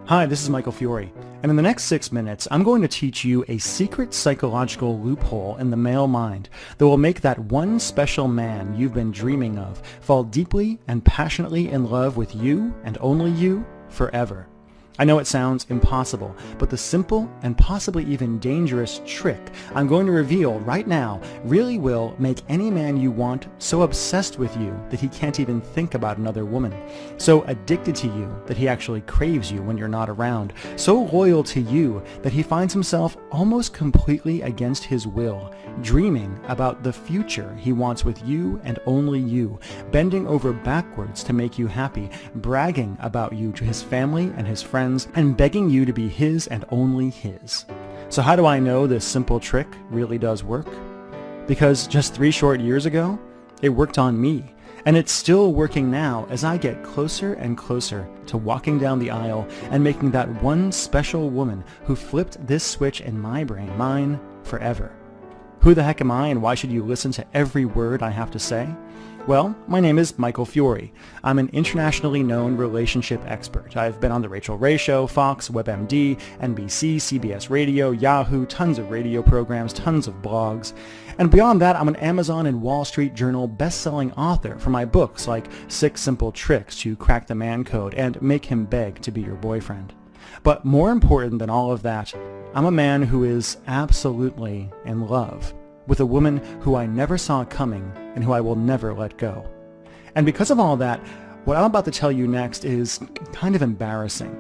Hi, this is Michael Fiore, and in the next 6 minutes, I'm going to teach you a secret psychological loophole in the male mind that will make that one special man you've been dreaming of fall deeply and passionately in love with you and only you forever. I know it sounds impossible, but the simple and possibly even dangerous trick I'm going to reveal right now really will make any man you want so obsessed with you that he can't even think about another woman, so addicted to you that he actually craves you when you're not around, so loyal to you that he finds himself almost completely against his will, dreaming about the future he wants with you and only you, bending over backwards to make you happy, bragging about you to his family and his friends, and begging you to be his and only his. So how do I know this simple trick really does work? Because just 3 short years ago, it worked on me, and it's still working now as I get closer and closer to walking down the aisle and making that one special woman who flipped this switch in my brain mine forever. Who the heck am I, and why should you listen to every word I have to say? Well, my name is Michael Fiore. I'm an internationally known relationship expert. I've been on The Rachel Ray Show, Fox, WebMD, NBC, CBS Radio, Yahoo, tons of radio programs, tons of blogs. And beyond that, I'm an Amazon and Wall Street Journal best-selling author for my books like 6 Simple Tricks to Crack the Man Code and Make Him Beg to Be Your Boyfriend. But more important than all of that, I'm a man who is absolutely in love with a woman who I never saw coming and who I will never let go. And because of all that, what I'm about to tell you next is kind of embarrassing.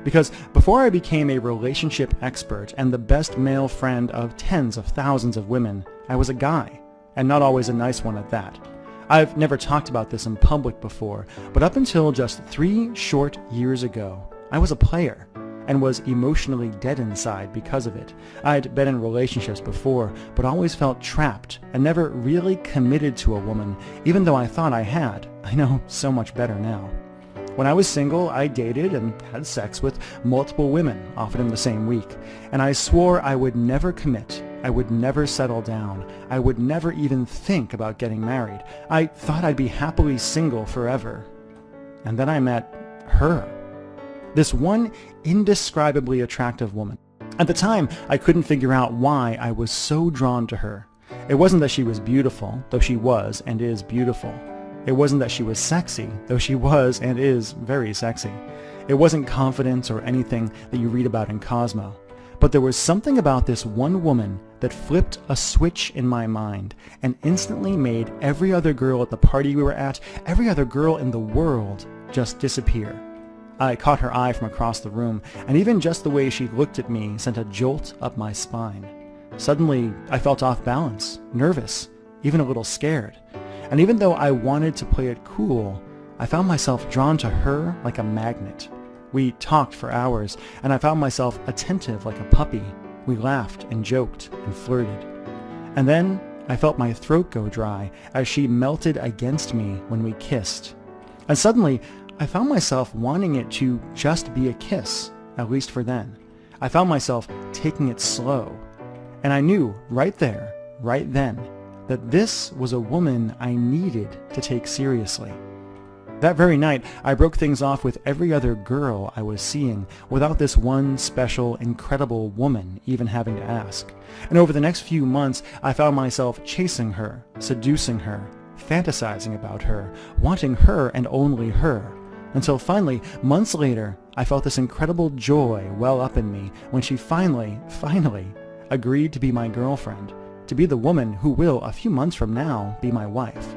Because before I became a relationship expert and the best male friend of tens of thousands of women, I was a guy, and not always a nice one at that. I've never talked about this in public before, but up until just 3 short years ago, I was a player, and was emotionally dead inside because of it. I'd been in relationships before, but always felt trapped and never really committed to a woman, even though I thought I had. I know so much better now. When I was single, I dated and had sex with multiple women, often in the same week, and I swore I would never commit. I would never settle down. I would never even think about getting married. I thought I'd be happily single forever. And then I met her. This one indescribably attractive woman. At the time, I couldn't figure out why I was so drawn to her. It wasn't that she was beautiful, though she was and is beautiful. It wasn't that she was sexy, though she was and is very sexy. It wasn't confidence or anything that you read about in Cosmo. But there was something about this one woman that flipped a switch in my mind and instantly made every other girl at the party we were at, every other girl in the world, just disappear. I caught her eye from across the room, and even just the way she looked at me sent a jolt up my spine. Suddenly, I felt off balance, nervous, even a little scared. And even though I wanted to play it cool, I found myself drawn to her like a magnet. We talked for hours, and I found myself attentive like a puppy. We laughed and joked and flirted. And then I felt my throat go dry as she melted against me when we kissed. And suddenly, I found myself wanting it to just be a kiss, at least for then. I found myself taking it slow. And I knew right there, right then, that this was a woman I needed to take seriously. That very night, I broke things off with every other girl I was seeing without this one special, incredible woman even having to ask. And over the next few months, I found myself chasing her, seducing her, fantasizing about her, wanting her and only her. Until finally, months later, I felt this incredible joy well up in me when she finally agreed to be my girlfriend, to be the woman who will, a few months from now, be my wife.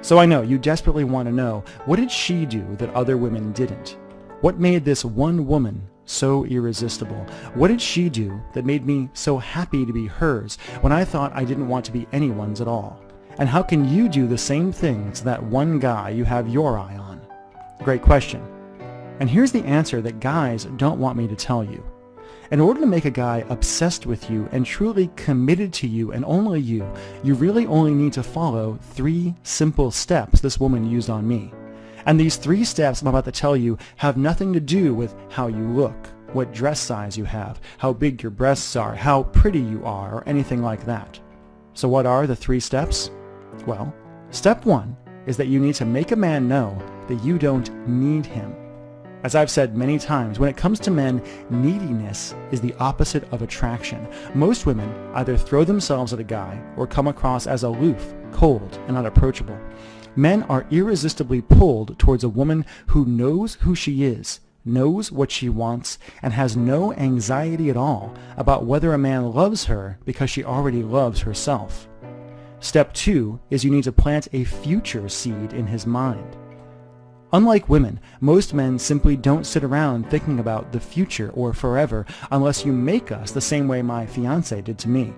So I know you desperately want to know, what did she do that other women didn't? What made this one woman so irresistible? What did she do that made me so happy to be hers when I thought I didn't want to be anyone's at all? And how can you do the same thing to that one guy you have your eye on? Great question. And here's the answer that guys don't want me to tell you. In order to make a guy obsessed with you and truly committed to you and only you really only need to follow 3 simple steps this woman used on me. And these 3 steps I'm about to tell you have nothing to do with how you look, what dress size you have, how big your breasts are, how pretty you are, or anything like that. So what are the 3 steps? Well, step 1 is that you need to make a man know that you don't need him. As I've said many times, when it comes to men, neediness is the opposite of attraction. Most women either throw themselves at a guy or come across as aloof, cold, and unapproachable. Men are irresistibly pulled towards a woman who knows who she is, knows what she wants, and has no anxiety at all about whether a man loves her because she already loves herself. Step 2 is you need to plant a future seed in his mind. Unlike women, most men simply don't sit around thinking about the future or forever unless you make us the same way my fiancé did to me.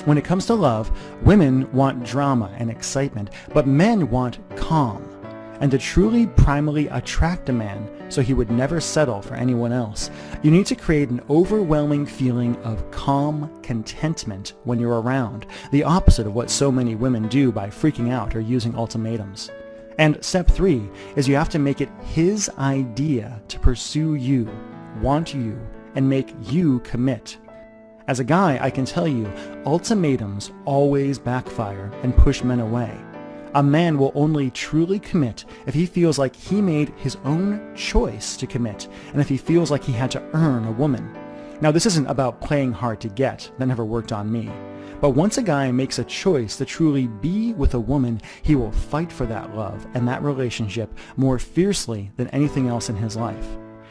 When it comes to love, women want drama and excitement, but men want calm. And to truly primally attract a man so he would never settle for anyone else, you need to create an overwhelming feeling of calm contentment when you're around, the opposite of what so many women do by freaking out or using ultimatums. And step 3 is you have to make it his idea to pursue you, want you, and make you commit. As a guy, I can tell you, ultimatums always backfire and push men away. A man will only truly commit if he feels like he made his own choice to commit, and if he feels like he had to earn a woman. Now, this isn't about playing hard to get. That never worked on me. But once a guy makes a choice to truly be with a woman, he will fight for that love and that relationship more fiercely than anything else in his life.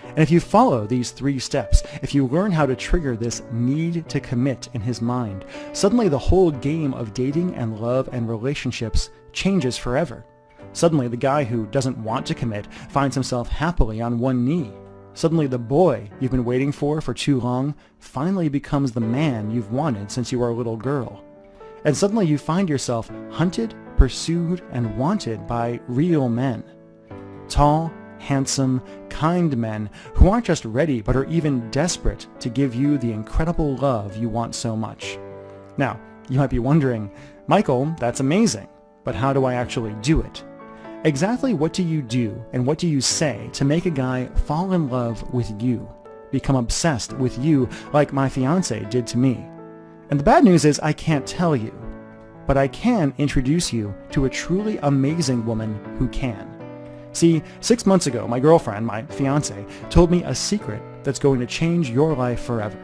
And if you follow these 3 steps, if you learn how to trigger this need to commit in his mind, suddenly the whole game of dating and love and relationships changes forever. Suddenly the guy who doesn't want to commit finds himself happily on one knee. Suddenly the boy you've been waiting for too long finally becomes the man you've wanted since you were a little girl. And suddenly you find yourself hunted, pursued, and wanted by real men. Tall, handsome, kind men who aren't just ready but are even desperate to give you the incredible love you want so much. Now, you might be wondering, Michael, that's amazing, but how do I actually do it? Exactly what do you do and what do you say to make a guy fall in love with you, become obsessed with you like my fiancé did to me? And the bad news is I can't tell you, but I can introduce you to a truly amazing woman who can. See, 6 months ago, my girlfriend, my fiancé, told me a secret that's going to change your life forever.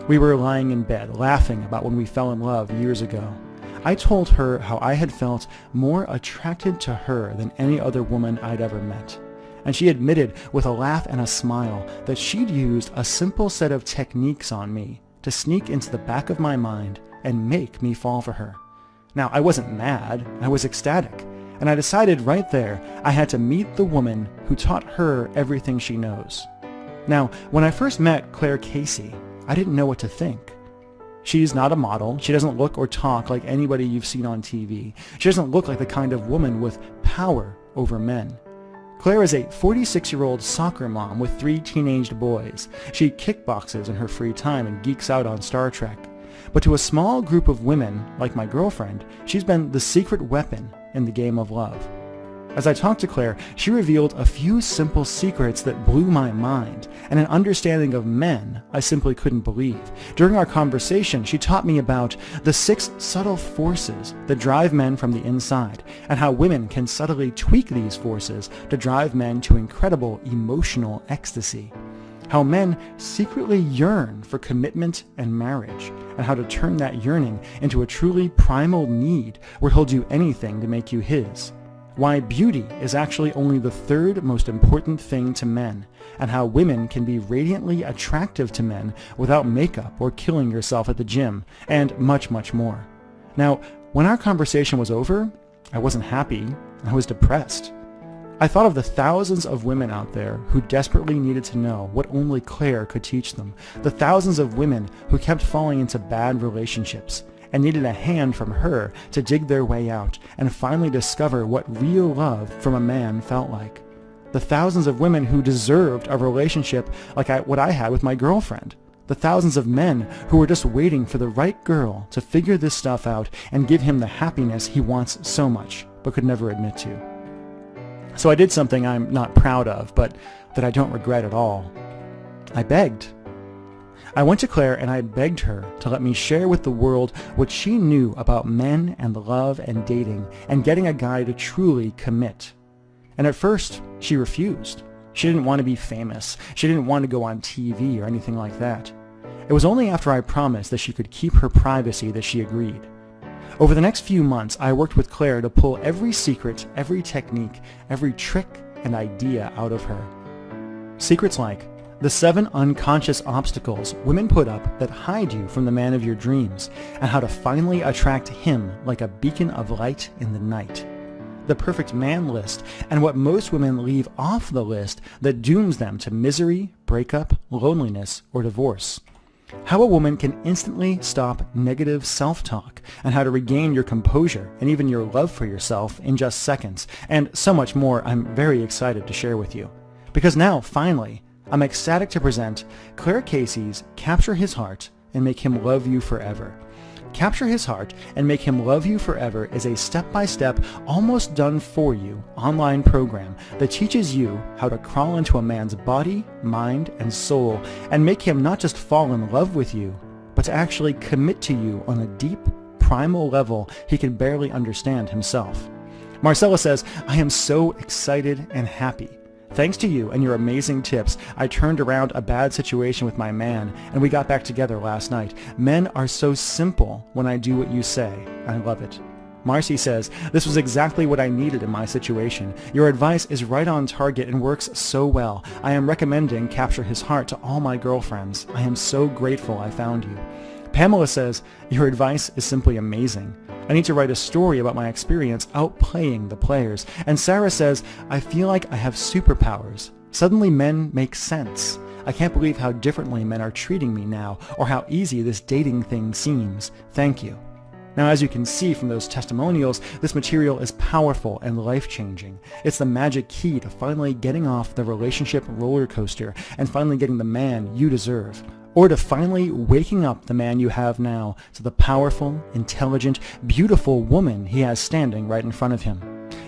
We were lying in bed, laughing about when we fell in love years ago. I told her how I had felt more attracted to her than any other woman I'd ever met. And she admitted with a laugh and a smile that she'd used a simple set of techniques on me to sneak into the back of my mind and make me fall for her. Now, I wasn't mad, I was ecstatic. And I decided right there I had to meet the woman who taught her everything she knows. Now, when I first met Claire Casey, I didn't know what to think. She's not a model. She doesn't look or talk like anybody you've seen on TV. She doesn't look like the kind of woman with power over men. Claire is a 46-year-old soccer mom with 3 teenaged boys. She kickboxes in her free time and geeks out on Star Trek. But to a small group of women, like my girlfriend, she's been the secret weapon in the game of love. As I talked to Claire, she revealed a few simple secrets that blew my mind, and an understanding of men I simply couldn't believe. During our conversation, she taught me about the 6 subtle forces that drive men from the inside, and how women can subtly tweak these forces to drive men to incredible emotional ecstasy. How men secretly yearn for commitment and marriage, and how to turn that yearning into a truly primal need where he'll do anything to make you his. Why beauty is actually only the 3rd most important thing to men, and how women can be radiantly attractive to men without makeup or killing yourself at the gym, and much, much more. Now, when our conversation was over, I wasn't happy, I was depressed. I thought of the thousands of women out there who desperately needed to know what only Claire could teach them, the thousands of women who kept falling into bad relationships, and needed a hand from her to dig their way out and finally discover what real love from a man felt like. The thousands of women who deserved a relationship like what I had with my girlfriend. The thousands of men who were just waiting for the right girl to figure this stuff out and give him the happiness he wants so much, but could never admit to. So I did something I'm not proud of, but that I don't regret at all. I begged. I went to Claire and I begged her to let me share with the world what she knew about men and love and dating and getting a guy to truly commit. And at first, she refused. She didn't want to be famous. She didn't want to go on TV or anything like that. It was only after I promised that she could keep her privacy that she agreed. Over the next few months, I worked with Claire to pull every secret, every technique, every trick and idea out of her. Secrets like the 7 unconscious obstacles women put up that hide you from the man of your dreams, and how to finally attract him like a beacon of light in the night. The perfect man list, and what most women leave off the list that dooms them to misery, breakup, loneliness, or divorce. How a woman can instantly stop negative self-talk, and how to regain your composure and even your love for yourself in just seconds, and so much more I'm very excited to share with you. Because now, finally, I'm ecstatic to present Claire Casey's Capture His Heart and Make Him Love You Forever. Capture His Heart and Make Him Love You Forever is a step-by-step, almost done-for-you online program that teaches you how to crawl into a man's body, mind, and soul and make him not just fall in love with you, but to actually commit to you on a deep, primal level he can barely understand himself. Marcella says, "I am so excited and happy. Thanks to you and your amazing tips, I turned around a bad situation with my man, and we got back together last night. Men are so simple when I do what you say. I love it." Marcy says, "This was exactly what I needed in my situation. Your advice is right on target and works so well. I am recommending Capture His Heart to all my girlfriends. I am so grateful I found you." Pamela says, "Your advice is simply amazing. I need to write a story about my experience outplaying the players." And Sarah says, "I feel like I have superpowers. Suddenly men make sense. I can't believe how differently men are treating me now, or how easy this dating thing seems. Thank you." Now, as you can see from those testimonials, this material is powerful and life-changing. It's the magic key to finally getting off the relationship roller coaster and finally getting the man you deserve. Or to finally waking up the man you have now to the powerful, intelligent, beautiful woman he has standing right in front of him.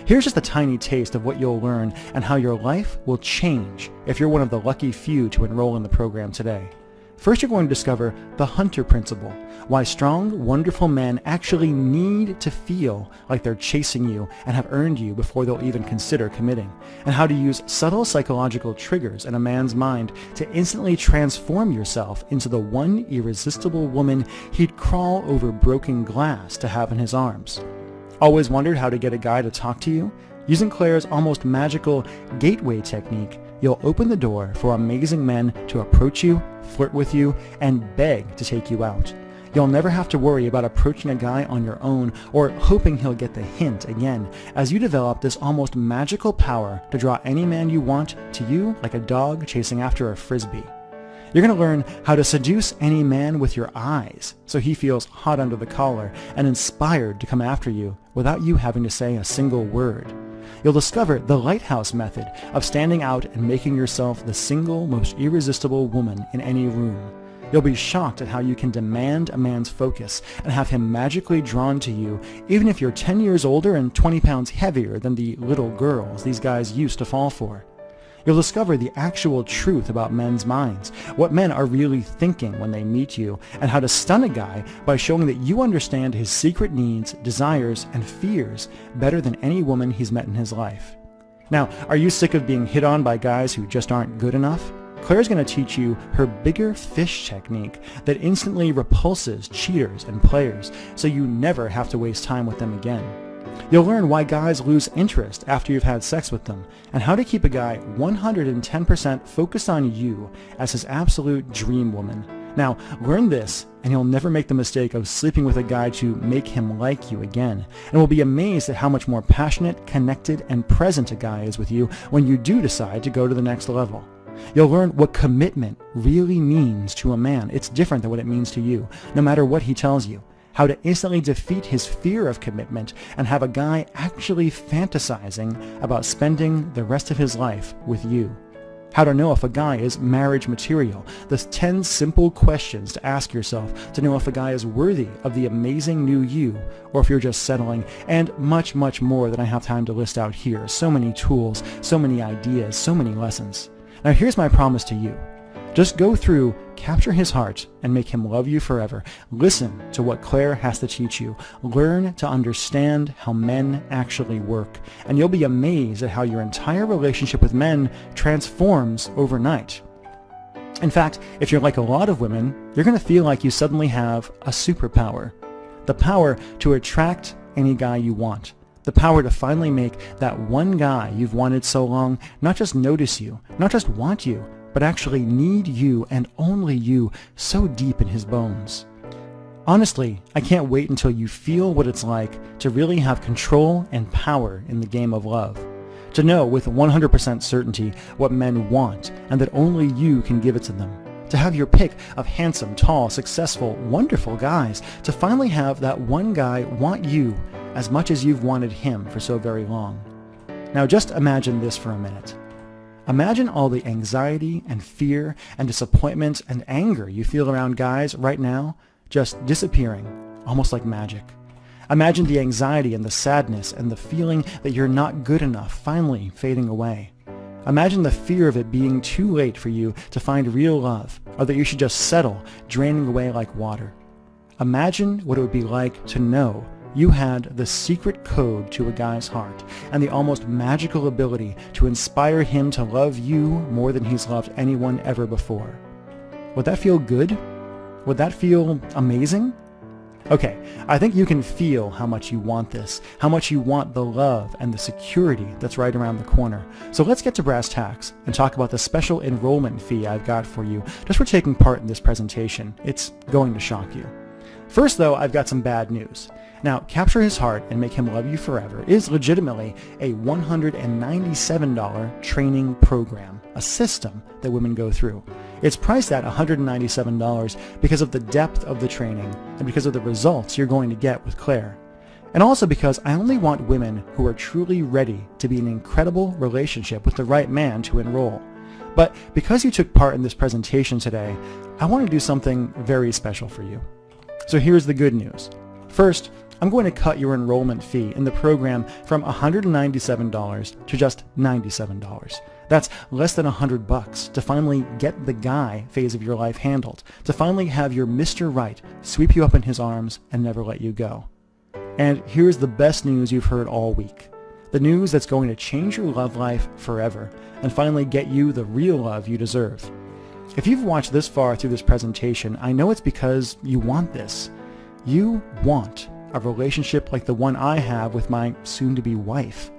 Here's just a tiny taste of what you'll learn and how your life will change if you're one of the lucky few to enroll in the program today. First, you're going to discover the hunter principle, why strong, wonderful men actually need to feel like they're chasing you and have earned you before they'll even consider committing, and how to use subtle psychological triggers in a man's mind to instantly transform yourself into the one irresistible woman he'd crawl over broken glass to have in his arms. Always wondered how to get a guy to talk to you? Using Claire's almost magical gateway technique, you'll open the door for amazing men to approach you, flirt with you, and beg to take you out. You'll never have to worry about approaching a guy on your own or hoping he'll get the hint again, as you develop this almost magical power to draw any man you want to you like a dog chasing after a frisbee. You're going to learn how to seduce any man with your eyes so he feels hot under the collar and inspired to come after you without you having to say a single word. You'll discover the lighthouse method of standing out and making yourself the single most irresistible woman in any room. You'll be shocked at how you can demand a man's focus and have him magically drawn to you, even if you're 10 years older and 20 pounds heavier than the little girls these guys used to fall for. You'll discover the actual truth about men's minds, what men are really thinking when they meet you, and how to stun a guy by showing that you understand his secret needs, desires, and fears better than any woman he's met in his life. Now, are you sick of being hit on by guys who just aren't good enough? Claire's going to teach you her bigger fish technique that instantly repulses cheaters and players, so you never have to waste time with them again. You'll learn why guys lose interest after you've had sex with them, and how to keep a guy 110% focused on you as his absolute dream woman. Now, learn this, and you'll never make the mistake of sleeping with a guy to make him like you again, and will be amazed at how much more passionate, connected, and present a guy is with you when you do decide to go to the next level. You'll learn what commitment really means to a man. It's different than what it means to you, no matter what he tells you. How to instantly defeat his fear of commitment and have a guy actually fantasizing about spending the rest of his life with you. How to know if a guy is marriage material. The 10 simple questions to ask yourself to know if a guy is worthy of the amazing new you, or if you're just settling, and much, much more than I have time to list out here. So many tools, so many ideas, so many lessons. Now here's my promise to you. Just go through, capture his heart, and make him love you forever. Listen to what Claire has to teach you. Learn to understand how men actually work. And you'll be amazed at how your entire relationship with men transforms overnight. In fact, if you're like a lot of women, you're going to feel like you suddenly have a superpower. The power to attract any guy you want. The power to finally make that one guy you've wanted so long not just notice you, not just want you, but actually need you and only you so deep in his bones. Honestly, I can't wait until you feel what it's like to really have control and power in the game of love. To know with 100% certainty what men want and that only you can give it to them. To have your pick of handsome, tall, successful, wonderful guys. To finally have that one guy want you as much as you've wanted him for so very long. Now just imagine this for a minute. Imagine all the anxiety and fear and disappointment and anger you feel around guys right now just disappearing, almost like magic. Imagine the anxiety and the sadness and the feeling that you're not good enough finally fading away. Imagine the fear of it being too late for you to find real love, or that you should just settle, draining away like water. Imagine what it would be like to know you had the secret code to a guy's heart and the almost magical ability to inspire him to love you more than he's loved anyone ever before. Would that feel good? Would that feel amazing? Okay, I think you can feel how much you want this, how much you want the love and the security that's right around the corner. So let's get to brass tacks and talk about the special enrollment fee I've got for you just for taking part in this presentation. It's going to shock you. First though, I've got some bad news. Now, Capture His Heart and Make Him Love You Forever is legitimately a $197 training program, a system that women go through. It's priced at $197 because of the depth of the training and because of the results you're going to get with Claire. And also because I only want women who are truly ready to be in an incredible relationship with the right man to enroll. But because you took part in this presentation today, I want to do something very special for you. So here's the good news. First, I'm going to cut your enrollment fee in the program from $197 to just $97. That's less than $100 to finally get the guy phase of your life handled, to finally have your Mr. Right sweep you up in his arms and never let you go. And here's the best news you've heard all week. The news that's going to change your love life forever and finally get you the real love you deserve. If you've watched this far through this presentation, I know it's because you want this. You want a relationship like the one I have with my soon-to-be wife,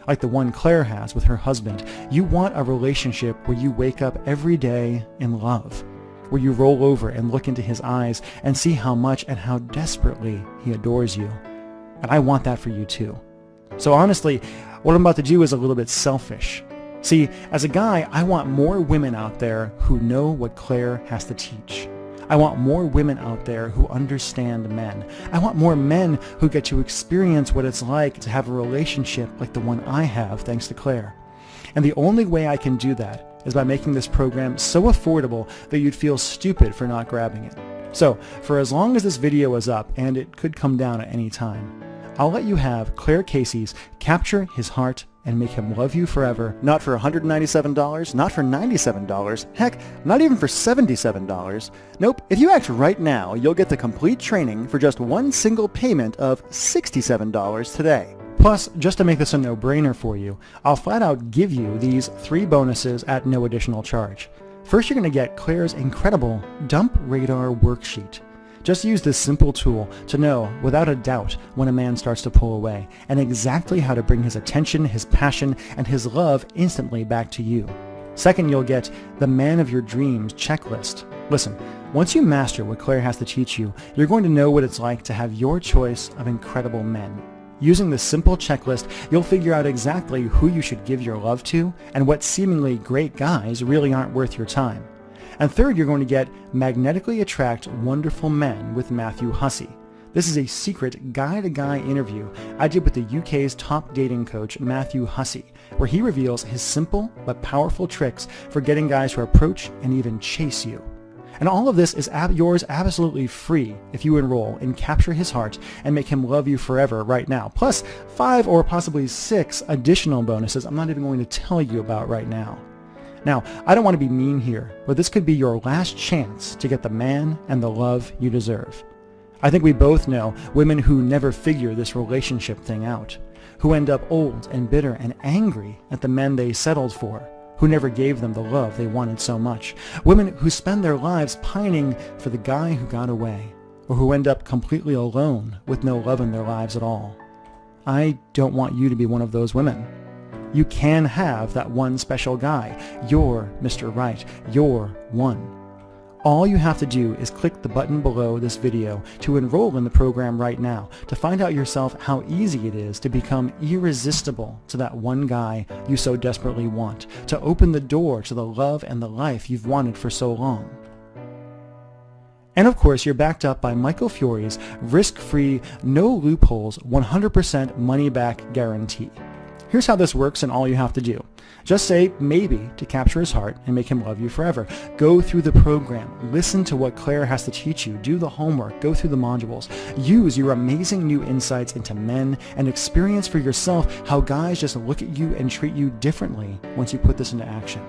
like the one Claire has with her husband. You want a relationship where you wake up every day in love, where you roll over and look into his eyes and see how much and how desperately he adores you. And I want that for you too. So honestly, what I'm about to do is a little bit selfish. See, as a guy, I want more women out there who know what Claire has to teach. I want more women out there who understand men. I want more men who get to experience what it's like to have a relationship like the one I have thanks to Claire. And the only way I can do that is by making this program so affordable that you'd feel stupid for not grabbing it. So, for as long as this video is up, and it could come down at any time, I'll let you have Claire Casey's Capture His Heart and Make Him Love You Forever, not for $197, not for $97, heck, not even for $77. Nope, if you act right now, you'll get the complete training for just one single payment of $67 today. Plus, just to make this a no-brainer for you, I'll flat out give you these 3 bonuses at no additional charge. First, you're going to get Claire's incredible Dump Radar worksheet. Just use this simple tool to know, without a doubt, when a man starts to pull away, and exactly how to bring his attention, his passion, and his love instantly back to you. Second, you'll get the Man of Your Dreams checklist. Listen, once you master what Claire has to teach you, you're going to know what it's like to have your choice of incredible men. Using this simple checklist, you'll figure out exactly who you should give your love to, and what seemingly great guys really aren't worth your time. And third, you're going to get Magnetically Attract Wonderful Men with Matthew Hussey. This is a secret guy-to-guy interview I did with the UK's top dating coach, Matthew Hussey, where he reveals his simple but powerful tricks for getting guys to approach and even chase you. And all of this is yours absolutely free if you enroll in Capture His Heart and Make Him Love You Forever right now, plus 5 or possibly 6 additional bonuses I'm not even going to tell you about right now. Now, I don't want to be mean here, but this could be your last chance to get the man and the love you deserve. I think we both know women who never figure this relationship thing out, who end up old and bitter and angry at the men they settled for, who never gave them the love they wanted so much, women who spend their lives pining for the guy who got away, or who end up completely alone with no love in their lives at all. I don't want you to be one of those women. You can have that one special guy. You're Mr. Right. You're one. All you have to do is click the button below this video to enroll in the program right now, to find out yourself how easy it is to become irresistible to that one guy you so desperately want, to open the door to the love and the life you've wanted for so long. And of course, you're backed up by Michael Fiore's risk-free, no loopholes, 100% money-back guarantee. Here's how this works, and all you have to do. Just say maybe to capture his heart and make him love you forever. Go through the program. Listen to what Claire has to teach you. Do the homework. Go through the modules. Use your amazing new insights into men and experience for yourself how guys just look at you and treat you differently once you put this into action.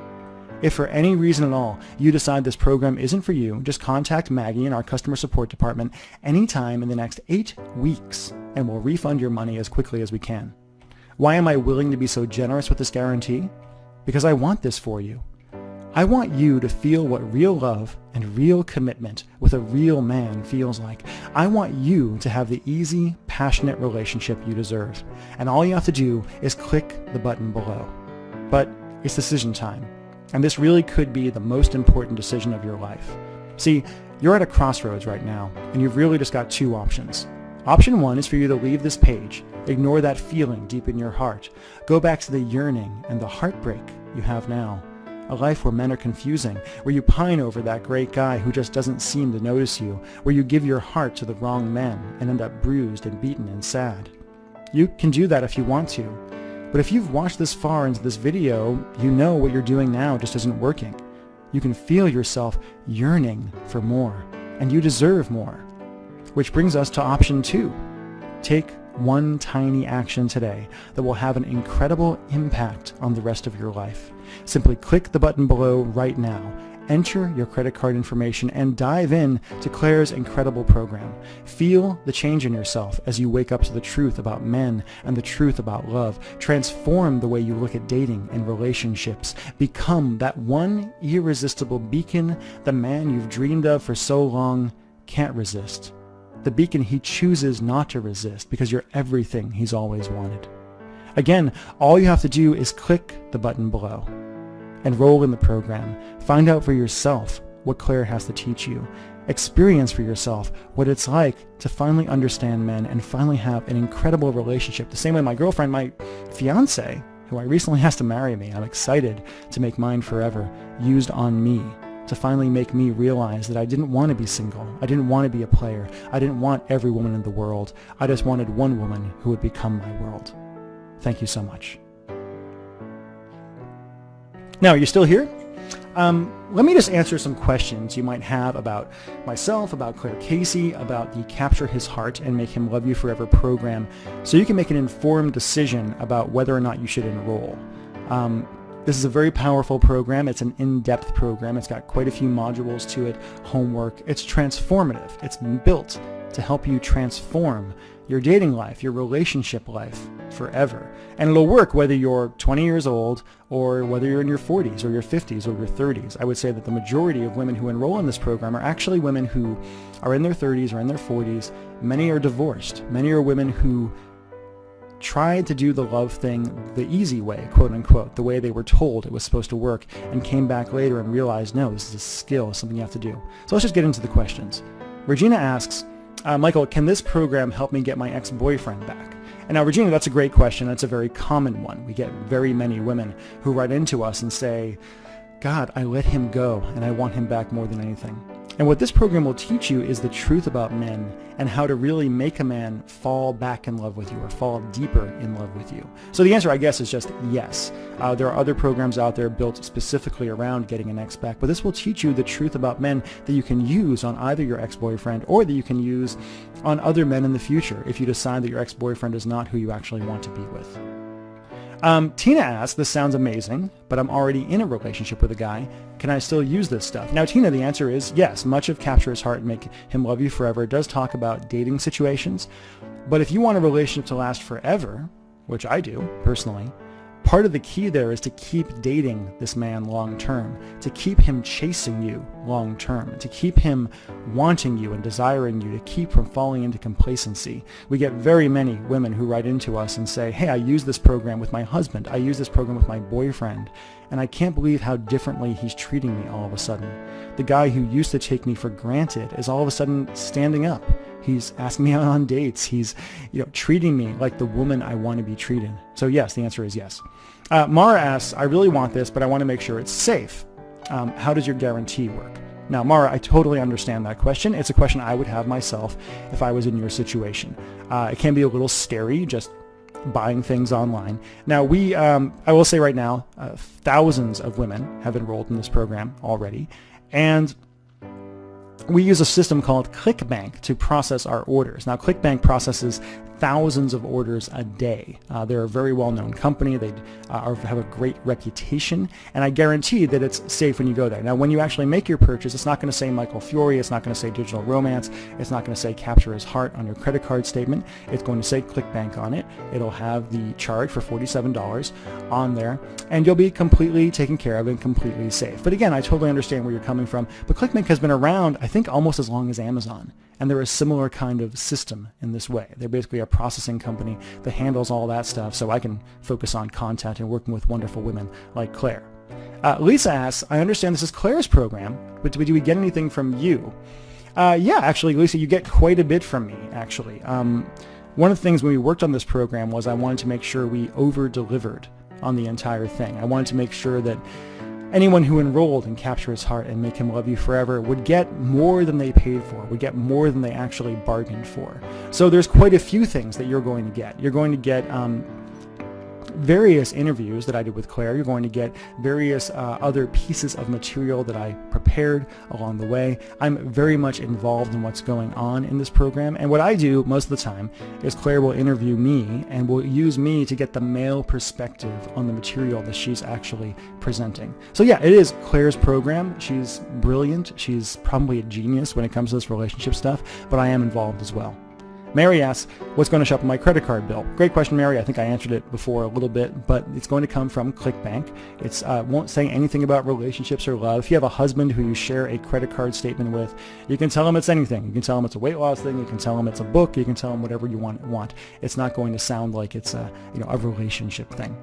If for any reason at all you decide this program isn't for you, just contact Maggie in our customer support department anytime in the next 8 weeks, and we'll refund your money as quickly as we can. Why am I willing to be so generous with this guarantee? Because I want this for you. I want you to feel what real love and real commitment with a real man feels like. I want you to have the easy, passionate relationship you deserve. And all you have to do is click the button below. But it's decision time. And this really could be the most important decision of your life. See, you're at a crossroads right now, and you've really just got 2 options. Option 1 is for you to leave this page, ignore that feeling deep in your heart, go back to the yearning and the heartbreak you have now. A life where men are confusing, where you pine over that great guy who just doesn't seem to notice you, where you give your heart to the wrong men and end up bruised and beaten and sad. You can do that if you want to, but if you've watched this far into this video, you know what you're doing now just isn't working. You can feel yourself yearning for more, and you deserve more. Which brings us to option 2. Take one tiny action today that will have an incredible impact on the rest of your life. Simply click the button below right now, enter your credit card information, and dive in to Claire's incredible program. Feel the change in yourself as you wake up to the truth about men and the truth about love. Transform the way you look at dating and relationships. Become that one irresistible beacon the man you've dreamed of for so long can't resist. The beacon he chooses not to resist because you're everything he's always wanted. Again, all you have to do is click the button below. Enroll in the program. Find out for yourself what Claire has to teach you. Experience for yourself what it's like to finally understand men and finally have an incredible relationship. The same way my girlfriend, my fiance, who I recently asked to marry me, I'm excited to make mine forever, used on me to finally make me realize that I didn't want to be single. I didn't want to be a player. I didn't want every woman in the world. I just wanted one woman who would become my world. Thank you so much. Now, are you still here? Let me just answer some questions you might have about myself, about Claire Casey, about the Capture His Heart and Make Him Love You Forever program, so you can make an informed decision about whether or not you should enroll. This is a very powerful program. It's an in-depth program. It's got quite a few modules to it, homework. It's transformative. It's built to help you transform your dating life, your relationship life forever. And it'll work whether you're 20 years old or whether you're in your 40s or your 50s or your 30s. I would say that the majority of women who enroll in this program are actually women who are in their 30s or in their 40s. Many are divorced. Many are women who tried to do the love thing the easy way, quote unquote, the way they were told it was supposed to work, and came back later and realized, no, this is a skill, something you have to do. So let's just get into the questions. Regina asks, Michael, can this program help me get my ex-boyfriend back? And now, Regina, that's a great question. That's a very common one. We get very many women who write into us and say, God, I let him go and I want him back more than anything. And what this program will teach you is the truth about men and how to really make a man fall back in love with you or fall deeper in love with you. So the answer, I guess, is just yes. There are other programs out there built specifically around getting an ex back, but this will teach you the truth about men that you can use on either your ex-boyfriend or that you can use on other men in the future if you decide that your ex-boyfriend is not who you actually want to be with. Tina asks, this sounds amazing, but I'm already in a relationship with a guy. Can I still use this stuff? Now, Tina, the answer is yes. Much of Capture His Heart and Make Him Love You Forever does talk about dating situations. But if you want a relationship to last forever, which I do personally, part of the key there is to keep dating this man long term, to keep him chasing you long term, to keep him wanting you and desiring you, to keep from falling into complacency. We get very many women who write into us and say, hey, I use this program with my husband, I use this program with my boyfriend, and I can't believe how differently he's treating me all of a sudden. The guy who used to take me for granted is all of a sudden standing up. He's asking me out on dates. He's, treating me like the woman I want to be treated. So yes, the answer is yes. Mara asks, I really want this, but I want to make sure it's safe. How does your guarantee work? Now, Mara, I totally understand that question. It's a question I would have myself if I was in your situation. It can be a little scary, just buying things online. Now, I will say right now, thousands of women have enrolled in this program already, and we use a system called ClickBank to process our orders. Now, ClickBank processes thousands of orders a day. They're a very well-known company. They have a great reputation, and I guarantee that it's safe when you go there. Now, when you actually make your purchase, it's not going to say Michael Fiore. It's not going to say Digital Romance. It's not going to say Capture His Heart on your credit card statement. It's going to say ClickBank on it. It'll have the charge for $47 on there, and you'll be completely taken care of and completely safe. But again, I totally understand where you're coming from. But ClickBank has been around, I think, almost as long as Amazon. And they're a similar kind of system in this way. They're basically a processing company that handles all that stuff, so I can focus on content and working with wonderful women like Claire. Lisa asks, I understand this is Claire's program, but do we get anything from you? Yeah, actually, Lisa, you get quite a bit from me, actually. One of the things when we worked on this program was I wanted to make sure we over-delivered on the entire thing. I wanted to make sure that anyone who enrolled in Capture His Heart and Make Him Love You Forever would get more than they paid for, would get more than they actually bargained for. So there's quite a few things that you're going to get. You're going to get various interviews that I did with Claire. You're going to get various other pieces of material that I prepared along the way. I'm very much involved in what's going on in this program, and what I do most of the time is Claire will interview me and will use me to get the male perspective on the material that she's actually presenting. So yeah, it is Claire's program. She's brilliant. She's probably a genius when it comes to this relationship stuff, but I am involved as well. Mary asks, what's going to show up on my credit card bill? Great question, Mary. I think I answered it before a little bit, but it's going to come from ClickBank. It won't say anything about relationships or love. If you have a husband who you share a credit card statement with, you can tell him it's anything. You can tell him it's a weight loss thing. You can tell him it's a book. You can tell him whatever you want. It's not going to sound like it's a relationship thing.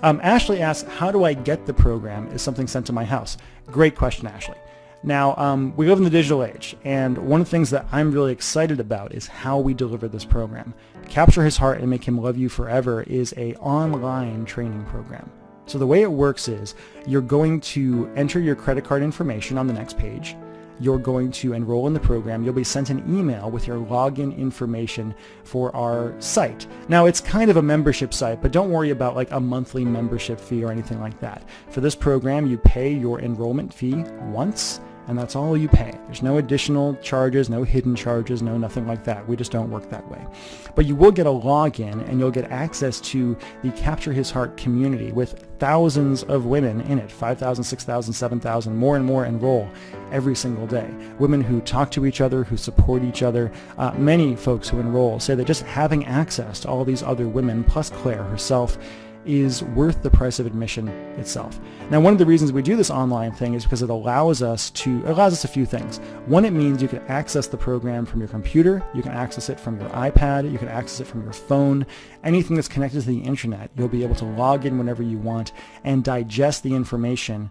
Ashley asks, how do I get the program? Is something sent to my house? Great question, Ashley. Now, we live in the digital age, and one of the things that I'm really excited about is how we deliver this program. Capture His Heart and Make Him Love You Forever is an online training program. So the way it works is you're going to enter your credit card information on the next page. You're going to enroll in the program. You'll be sent an email with your login information for our site. Now, it's kind of a membership site, but don't worry about like a monthly membership fee or anything like that. For this program, you pay your enrollment fee once, and that's all you pay. There's no additional charges, no hidden charges, no nothing like that. We just don't work that way. But you will get a login, and you'll get access to the Capture His Heart community with thousands of women in it, 5,000, 6,000, 7,000, more and more enroll every single day. Women who talk to each other, who support each other. Many folks who enroll say that just having access to all these other women, plus Claire herself, is worth the price of admission itself. Now, one of the reasons we do this online thing is because it allows us a few things. One, it means you can access the program from your computer, you can access it from your iPad, you can access it from your phone, anything that's connected to the internet. You'll be able to log in whenever you want and digest the information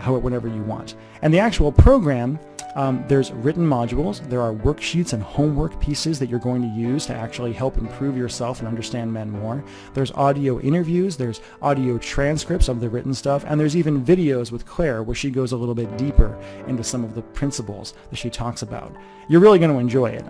whenever you want. And the actual program, there's written modules, there are worksheets and homework pieces that you're going to use to actually help improve yourself and understand men more. There's audio interviews, there's audio transcripts of the written stuff, and there's even videos with Claire where she goes a little bit deeper into some of the principles that she talks about. You're really going to enjoy it.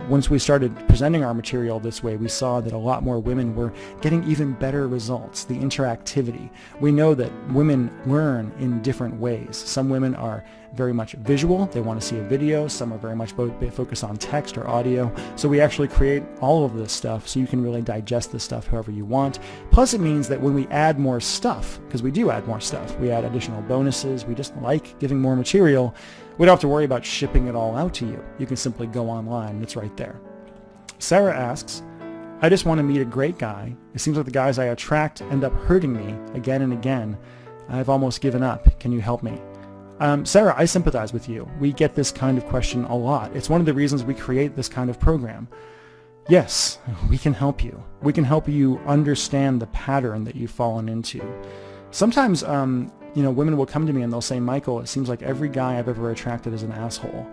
Once we started presenting our material this way, we saw that a lot more women were getting even better results, the interactivity. We know that women learn in different ways. Some women are very much visual. They want want to see a video. Some are very much focused on text or audio. So we actually create all of this stuff so you can really digest this stuff however you want. Plus it means that when we add more stuff, because we do add more stuff, we add additional bonuses, we just like giving more material, we don't have to worry about shipping it all out to you. You can simply go online. It's right there. Sarah asks, I just want to meet a great guy. It seems like the guys I attract end up hurting me again and again. I've almost given up. Can you help me? Sarah, I sympathize with you. We get this kind of question a lot. It's one of the reasons we create this kind of program. Yes, we can help you. We can help you understand the pattern that you've fallen into. Sometimes, women will come to me and they'll say, Michael, it seems like every guy I've ever attracted is an asshole.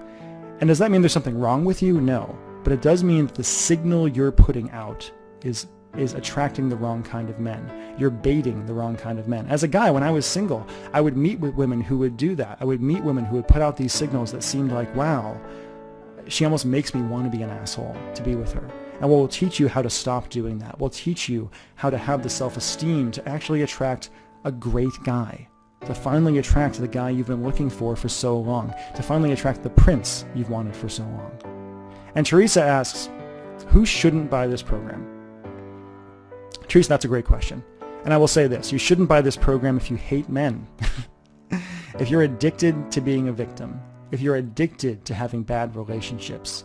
And does that mean there's something wrong with you? No. But it does mean that the signal you're putting out is attracting the wrong kind of men. You're baiting the wrong kind of men. As a guy, when I was single, I would meet with women who would do that. I would meet women who would put out these signals that seemed like, wow, she almost makes me want to be an asshole to be with her. And we'll teach you how to stop doing that. We'll teach you how to have the self-esteem to actually attract a great guy, to finally attract the guy you've been looking for so long, to finally attract the prince you've wanted for so long. And Teresa asks, who shouldn't buy this program? Teresa, that's a great question. And I will say this, you shouldn't buy this program if you hate men. If you're addicted to being a victim, if you're addicted to having bad relationships,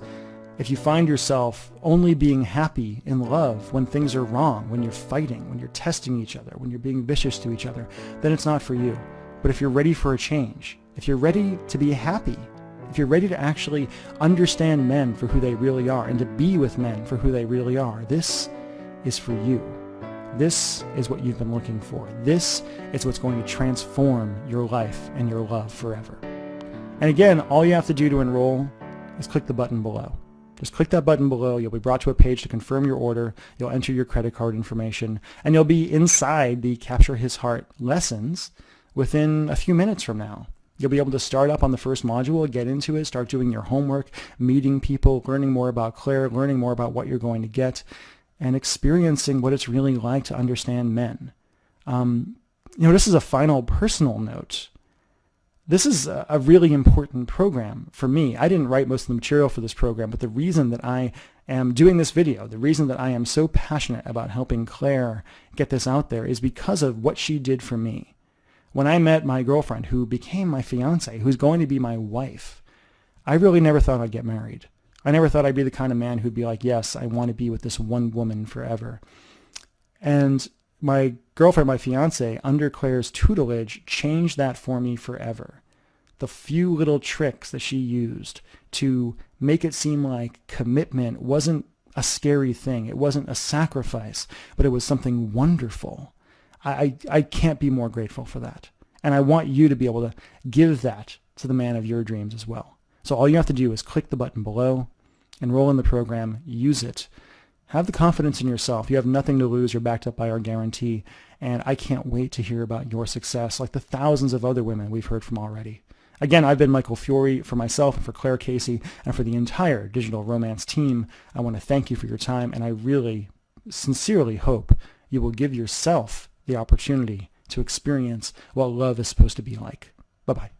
if you find yourself only being happy in love when things are wrong, when you're fighting, when you're testing each other, when you're being vicious to each other, then it's not for you. But if you're ready for a change, if you're ready to be happy, if you're ready to actually understand men for who they really are and to be with men for who they really are, this is for you. This is what you've been looking for. This is what's going to transform your life and your love forever. And again, all you have to do to enroll is click the button below. Just click that button below. You'll be brought to a page to confirm your order. You'll enter your credit card information, and you'll be inside the Capture His Heart lessons within a few minutes from now. You'll be able to start up on the first module, get into it, start doing your homework, meeting people, learning more about Claire, learning more about what you're going to get, and experiencing what it's really like to understand men. This is a final personal note. This is a really important program for me. I didn't write most of the material for this program, but the reason that I am doing this video, the reason that I am so passionate about helping Claire get this out there is because of what she did for me. When I met my girlfriend, who became my fiance, who's going to be my wife, I really never thought I'd get married. I never thought I'd be the kind of man who'd be like, yes, I want to be with this one woman forever. And my girlfriend, my fiance, under Claire's tutelage, changed that for me forever. The few little tricks that she used to make it seem like commitment wasn't a scary thing. It wasn't a sacrifice, but it was something wonderful. I can't be more grateful for that. And I want you to be able to give that to the man of your dreams as well. So all you have to do is click the button below, enroll in the program, use it. Have the confidence in yourself. You have nothing to lose. You're backed up by our guarantee. And I can't wait to hear about your success, like the thousands of other women we've heard from already. Again, I've been Michael Fiore. For myself and for Claire Casey and for the entire Digital Romance team, I want to thank you for your time, and I really, sincerely hope you will give yourself the opportunity to experience what love is supposed to be like. Bye-bye.